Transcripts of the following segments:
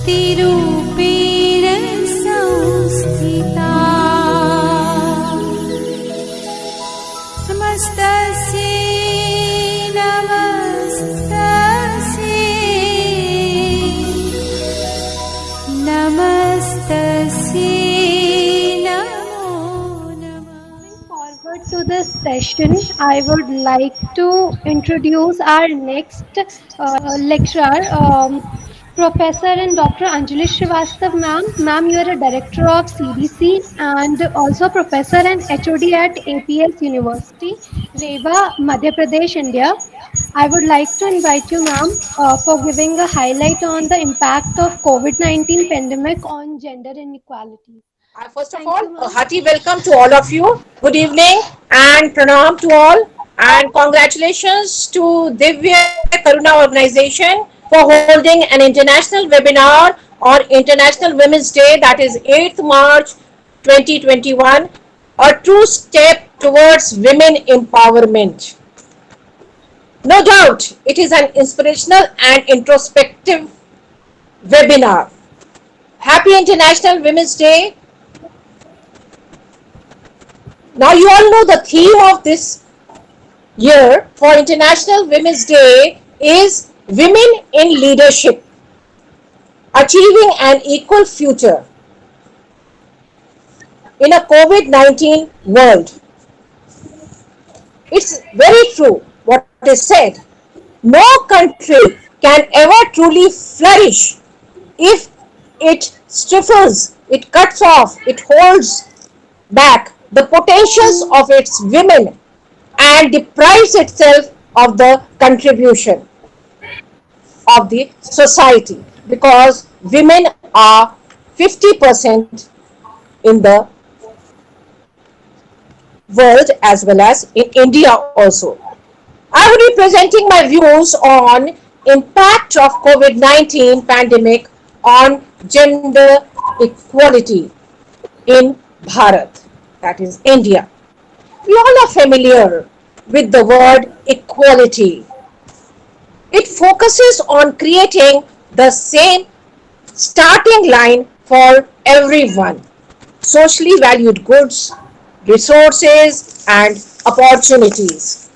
शक्तिरूपेण संस्थिता नमस्तस्यै नमस्तस्यै नमो नमः. Forward to this session, I would like to introduce our next lecturer, Professor and Dr. Anjali Srivastav, ma'am. Ma'am, you are a director of CDC and also professor and HOD at APS University, Reva, Madhya Pradesh, India. I would like to invite you, ma'am, for giving a highlight on the impact of COVID-19 pandemic on gender inequality. First of Thank all, you, a ma'am. hearty welcome to all of you. Good evening and pranam to all. And congratulations to Divya Karuna Organization for holding an international webinar on International Women's Day, that is 8th March 2021, a true step towards women empowerment. No doubt, it is an inspirational and introspective webinar. Happy International Women's Day. Now you all know the theme of this year for International Women's Day is Women in Leadership, Achieving an Equal Future in a COVID-19 world. It's very true what is said. No country can ever truly flourish if it stifles, it cuts off, it holds back the potentials of its women and deprives itself of the contribution of the society, because women are 50% in the world as well as in India also. I will be presenting my views on impact of COVID-19 pandemic on gender equality in Bharat, that is India. We all are familiar with the word equality. It focuses on creating the same starting line for everyone, socially valued goods, resources, and opportunities.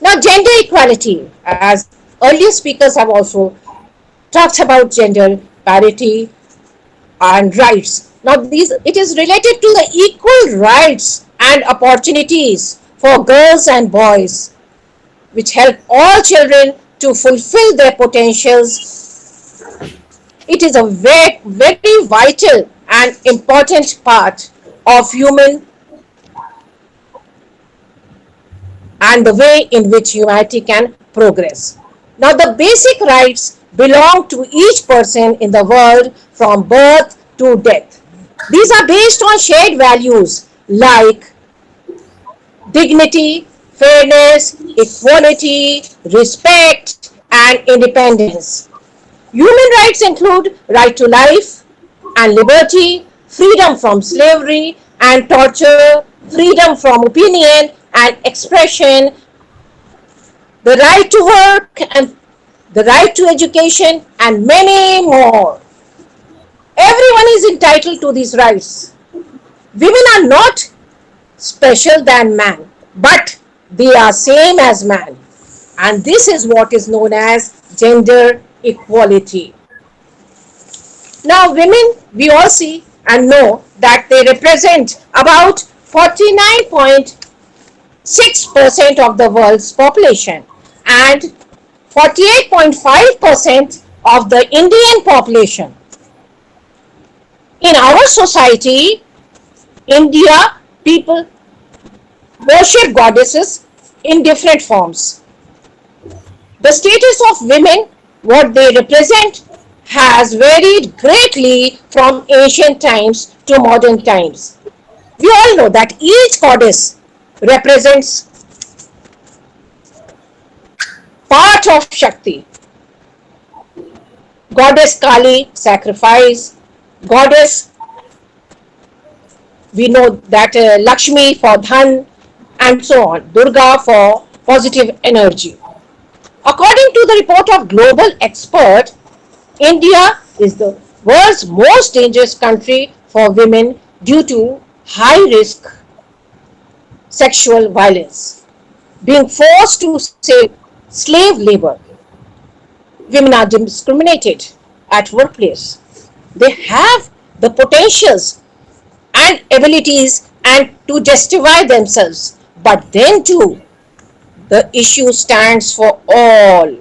Now, gender equality, as earlier speakers have also talked about gender parity and rights. Now, it is related to the equal rights and opportunities for girls and boys, which help all children to fulfill their potentials. It is a very, very vital and important part of human and the way in which humanity can progress. Now, the basic rights belong to each person in the world from birth to death. These are based on shared values like dignity, fairness, equality, respect, and independence. Human rights include right to life and liberty, freedom from slavery and torture, freedom from opinion and expression, the right to work and the right to education, and many more. Everyone is entitled to these rights. Women are not special than man, but they are same as man. And this is what is known as gender equality. Now, women, we all see and know that they represent about 49.6% of the world's population and 48.5% of the Indian population. In our society, India, people worship goddesses in different forms. The status of women, what they represent, has varied greatly from ancient times to modern times. We all know that each goddess represents part of Shakti. Goddess Kali, sacrifice. Goddess, we know that Lakshmi for Dhan, and so on. Durga for positive energy. According to the report of global expert, India is the world's most dangerous country for women due to high risk sexual violence. Being forced to say slave labor, women are discriminated at workplace. They have the potentials and abilities and to justify themselves, but then too the issue stands for all.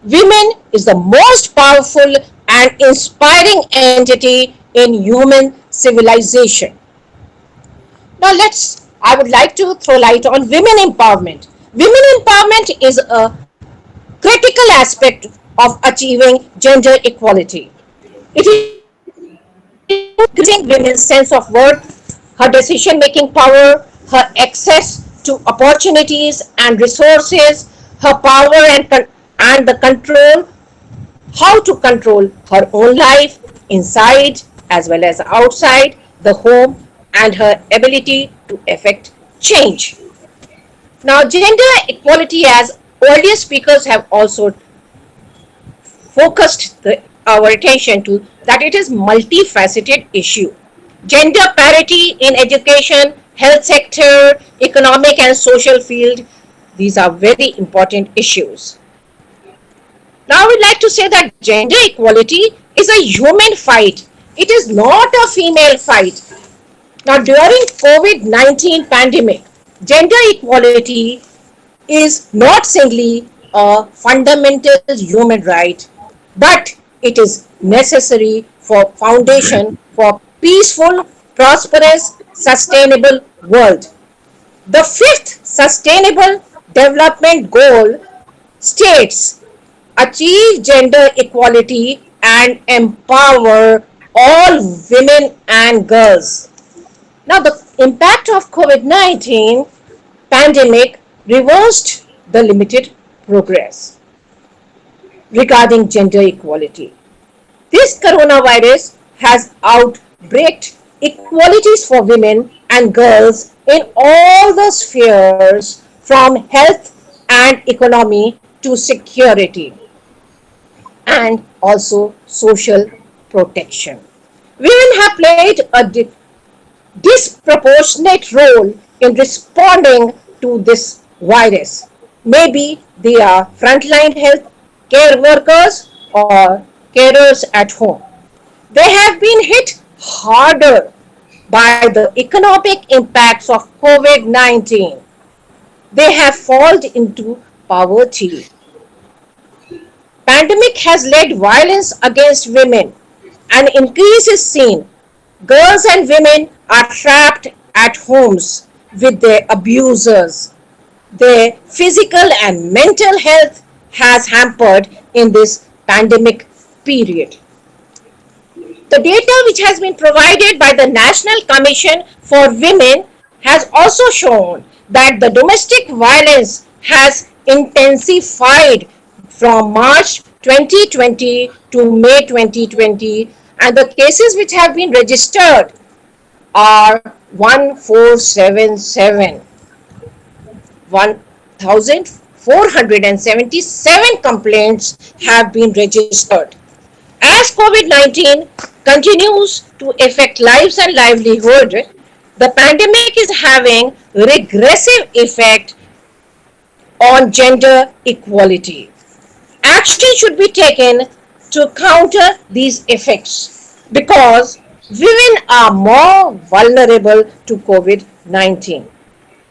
Women is the most powerful and inspiring entity in human civilization. Now I would like to throw light on women empowerment. Women empowerment is a critical aspect of achieving gender equality. It includes increasing women's sense of worth, her decision making power, her access to opportunities and resources, her power and the control, how to control her own life inside as well as outside the home, and her ability to effect change. Now, gender equality, as earlier speakers have also focused our attention to, that it is multifaceted issue. Gender parity in education, health sector, economic and social field, these are very important issues. Now I would like to say that gender equality is a human fight. It is not a female fight. Now during COVID-19 pandemic, gender equality is not simply a fundamental human right, but it is necessary for foundation for peaceful, prosperous, sustainable world. The fifth sustainable development goal states achieve gender equality and empower all women and girls. Now the impact of COVID-19 pandemic reversed the limited progress regarding gender equality. This coronavirus has outbreaked equalities for women and girls in all the spheres from health and economy to security and also social protection. Women have played a disproportionate role in responding to this virus. Maybe they are frontline health care workers or carers at home. They have been hit harder by the economic impacts of COVID-19. They have fallen into poverty. Pandemic has led violence against women. An increase is seen. Girls and women are trapped at homes with their abusers. Their physical and mental health has hampered in this pandemic period. The data which has been provided by the National Commission for Women has also shown that the domestic violence has intensified from March 2020 to May 2020, and the cases which have been registered are 1477. 1,477 complaints have been registered. As COVID-19 continues to affect lives and livelihood, the pandemic is having regressive effect on gender equality. Action should be taken to counter these effects because women are more vulnerable to COVID-19.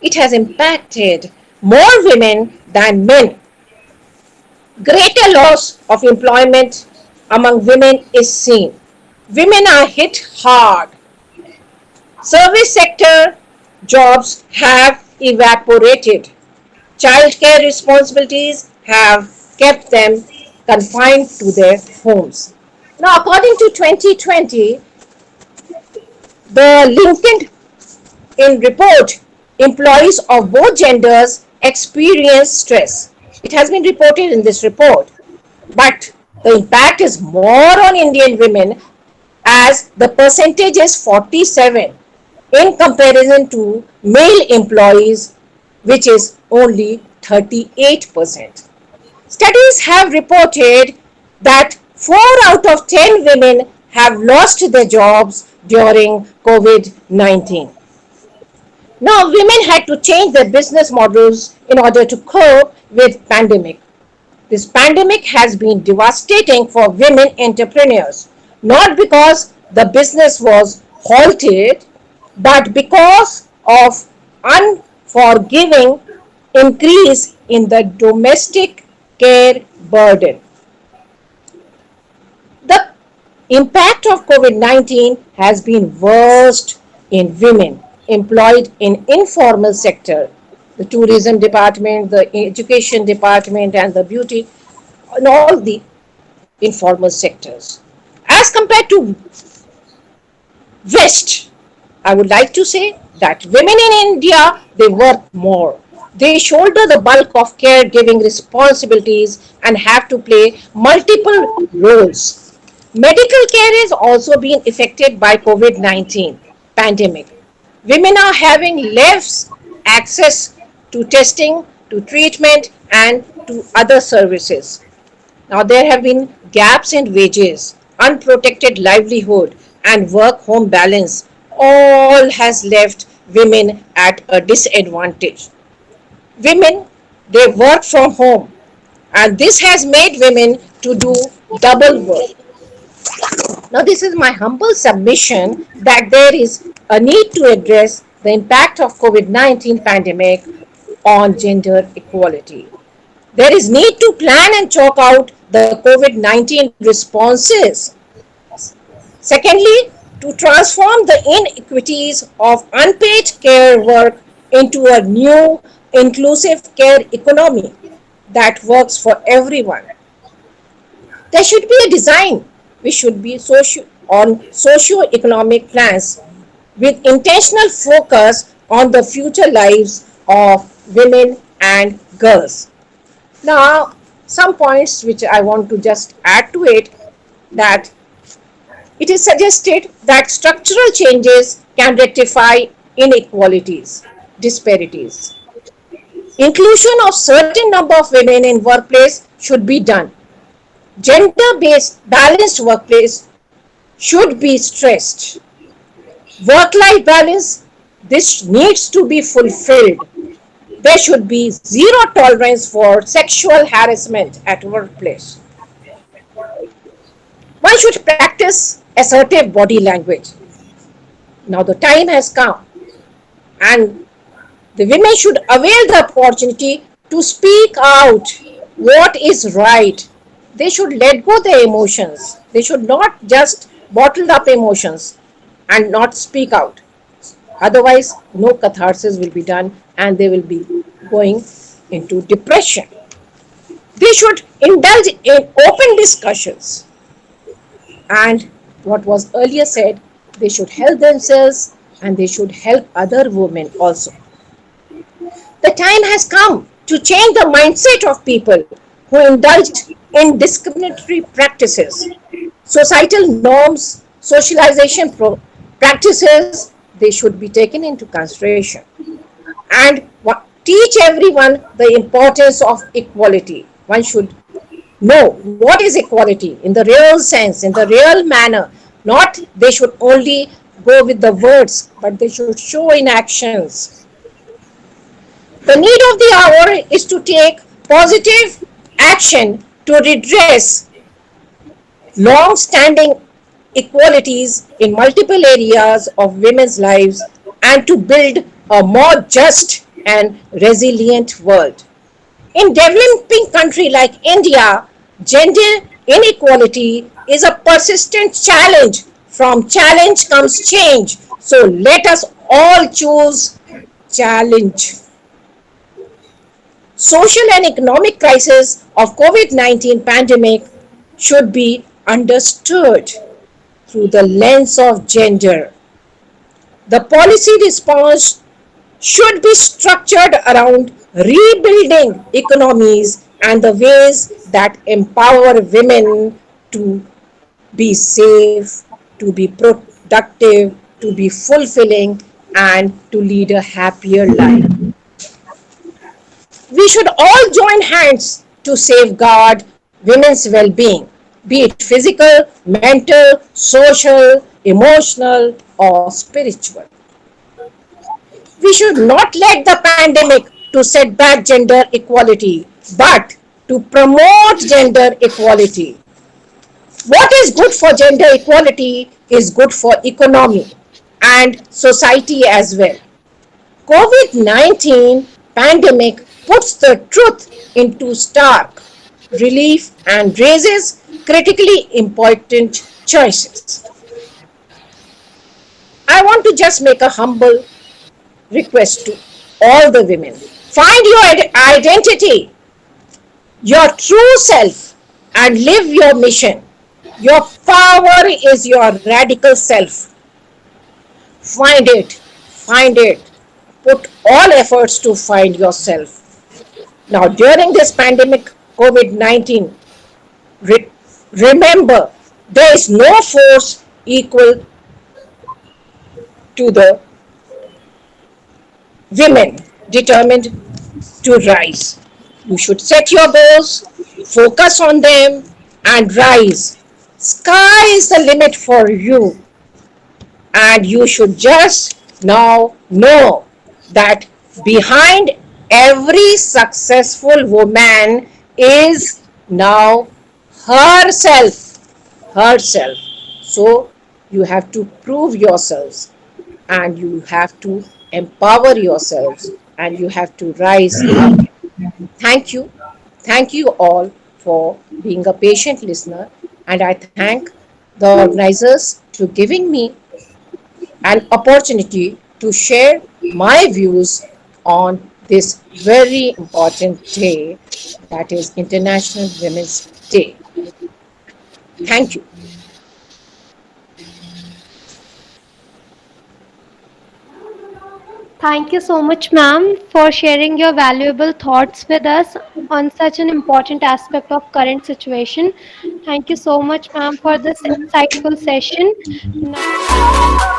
It has impacted more women than men. Greater loss of employment among women is seen. Women are hit hard. Service sector jobs have evaporated. Childcare responsibilities have kept them confined to their homes. Now, according to 2020, the LinkedIn in report, employees of both genders experience stress. It has been reported in this report, but the impact is more on Indian women as the percentage is 47 in comparison to male employees, which is only 38%. Studies have reported that 4 out of 10 women have lost their jobs during COVID-19. Now, women had to change their business models in order to cope with pandemic. This pandemic has been devastating for women entrepreneurs, not because the business was halted, but because of unforgiving increase in the domestic care burden. The impact of COVID-19 has been worst in women employed in informal sector, the tourism department, the education department, and the beauty, and all the informal sectors. As compared to West, I would like to say that women in India, they work more. They shoulder the bulk of caregiving responsibilities and have to play multiple roles. Medical care is also being affected by COVID-19 pandemic. Women are having less access to testing, to treatment, and to other services. Now, there have been gaps in wages, unprotected livelihood, and work home balance. All has left women at a disadvantage. Women, they work from home, and this has made women to do double work. Now, this is my humble submission that there is a need to address the impact of COVID-19 pandemic on gender equality. There is need to plan and chalk out the COVID-19 responses. Secondly, to transform the inequities of unpaid care work into a new inclusive care economy that works for everyone. There should be a design which should be on socio-economic plans with intentional focus on the future lives of women and girls. Now, some points which I want to just add to it, that it is suggested that structural changes can rectify inequalities, disparities. Inclusion of certain number of women in workplace should be done. Gender-based balanced workplace should be stressed. Work-life balance, this needs to be fulfilled. There should be zero tolerance for sexual harassment at workplace. One should practice assertive body language. Now the time has come, and the women should avail the opportunity to speak out what is right. They should let go their emotions. They should not just bottle up emotions and not speak out. Otherwise, no catharsis will be done and they will be going into depression. They should indulge in open discussions. And what was earlier said, they should help themselves and they should help other women also. The time has come to change the mindset of people who indulged in discriminatory practices. Societal norms, socialization practices, they should be taken into consideration. And teach everyone the importance of equality. One should know what is equality in the real sense, in the real manner. Not they should only go with the words, but they should show in actions. The need of the hour is to take positive action to redress long-standing equalities in multiple areas of women's lives and to build a more just and resilient world. In developing country like India, gender inequality is a persistent challenge. From challenge comes change. So let us all choose challenge. Social and economic crisis of COVID-19 pandemic should be understood through the lens of gender. The policy response should be structured around rebuilding economies and the ways that empower women to be safe, to be productive, to be fulfilling, and to lead a happier life. We should all join hands to safeguard women's well-being. be it physical, mental, social, emotional, or spiritual. We should not let the pandemic to set back gender equality, but to promote gender equality. What is good for gender equality is good for economy and society as well. COVID-19 pandemic puts the truth into stark relief and raises critically important choices. I want to just make a humble request to all the women. Find your identity, your true self, and live your mission. Your power is your radical self. Find it. Put all efforts to find yourself. Now, during this pandemic, COVID 19, re- remember there is no force equal to the women determined to rise. You should set your goals, focus on them, and rise. Sky is the limit for you, and you should just now know that behind every successful woman is now herself. So you have to prove yourselves, and you have to empower yourselves, and you have to rise up. Thank you. Thank you all for being a patient listener, and I thank the organizers to giving me an opportunity to share my views on this very important day, that is International Women's Day. Thank you. Thank you so much, ma'am, for sharing your valuable thoughts with us on such an important aspect of current situation. Thank you so much, ma'am, for this insightful session. Now,